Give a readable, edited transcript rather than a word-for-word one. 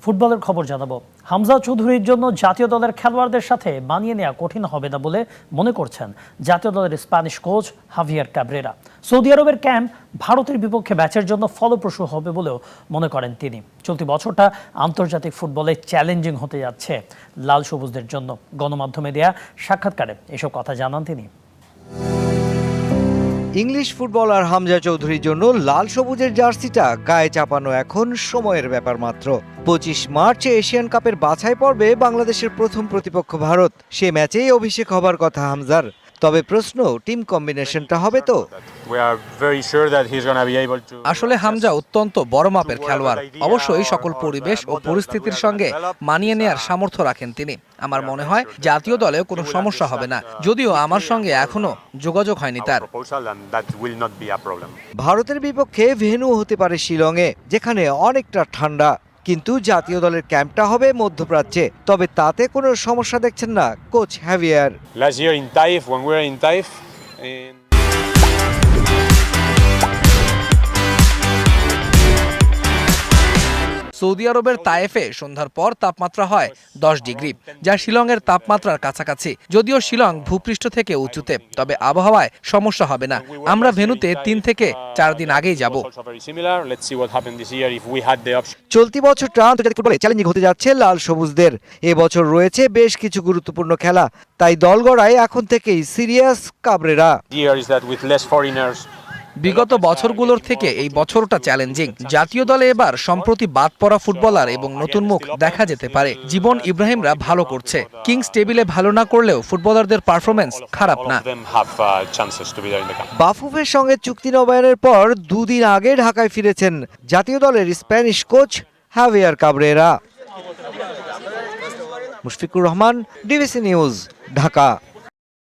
ফুটবলের খবর জানাবো। হামজা চৌধুরীর জন্য জাতীয় দলের খেলোয়াড়দের সাথে মানিয়ে নেওয়া কঠিন হবে না বলে মনে করছেন জাতীয় দলের স্প্যানিশ কোচ হাভিয়ার ক্যাব্রেরা। সৌদি আরবের ক্যাম্প ভারতের বিপক্ষে ম্যাচের জন্য ফলপ্রসূ হবে বলেও মনে করেন তিনি। চলতি বছরটা আন্তর্জাতিক ফুটবলে চ্যালেঞ্জিং হতে যাচ্ছে লাল সবুজদের জন্য। গণমাধ্যমে দেয়া সাক্ষাৎকারে এসব কথা জানান তিনি। ইংলিশ ফুটবলার হামজা চৌধুরীর জন্য লাল সবুজের জার্সিটা গায়ে চাপানো এখন সময়ের ব্যাপার মাত্র। 25 মার্চ এশিয়ান কাপের বাছাই পর্বে বাংলাদেশের প্রথম প্রতিপক্ষ ভারত। সে ম্যাচেই অভিষেক হবার কথা হামজার। তবে প্রশ্ন, টিম কম্বিনেশনটা হবে তো? আসলে হামজা অত্যন্ত বড় মাপের খেলোয়াড়। অবশ্যই সকল পরিবেশ ও পরিস্থিতির সঙ্গে মানিয়ে নেয়ার সামর্থ্য রাখেন তিনি। আমার মনে হয় জাতীয় দলেও কোনো সমস্যা হবে না, যদিও আমার সঙ্গে এখনো যোগাযোগ হয়নি তার। ভারতের বিপক্ষে ভেন্যু হতে পারে শিলংয়ে, যেখানে অনেকটা ঠান্ডা, কিন্তু জাতীয় দলের ক্যাম্পটা হবে মধ্যপ্রাচ্যে। তবে তাতে কোনো সমস্যা দেখছেন না কোচ হ্যাভিয়ার। সৌদি আরবের তায়েফে সন্ধ্যার পর তাপমাত্রা হয় 10 ডিগ্রি, যা শিলংয়ের তাপমাত্রার কাছাকাছি। যদিও শিলং ভূপৃষ্ঠ থেকে উঁচুতে, তবে আবহাওয়ায় সমস্যা হবে না। আমরা ভেন্যুতে 3 থেকে 4 দিন আগেই যাব। চলতি বছরটা আন্তর্জাতিক ফুটবলে চ্যালেঞ্জিং হতে যাচ্ছে লাল সবুজদের। এবছর রয়েছে বেশ কিছু গুরুত্বপূর্ণ খেলা, তাই দল গড়ায় এখন থেকেই সিরিয়াস কাবরেরা। বিগত বছরগুলোর থেকে এই বছরটা চ্যালেঞ্জিং। জাতীয় দলে এবার সম্প্রতি বাদ পড়া ফুটবলার এবং নতুন মুখ দেখা যেতে পারে। জীবন ইব্রাহিমরা ভালো করছে। কিংস টেবিলে ভালো না করলেও ফুটবলারদের পারফরম্যান্স খারাপ না। বাফুফের সঙ্গে চুক্তি নবায়নের পর 2 দিন আগে ঢাকায় ফিরেছেন জাতীয় দলের Spanish coach হাভিয়ার Cabrera. Mushfiqur Rahman, DBC news, Dhaka.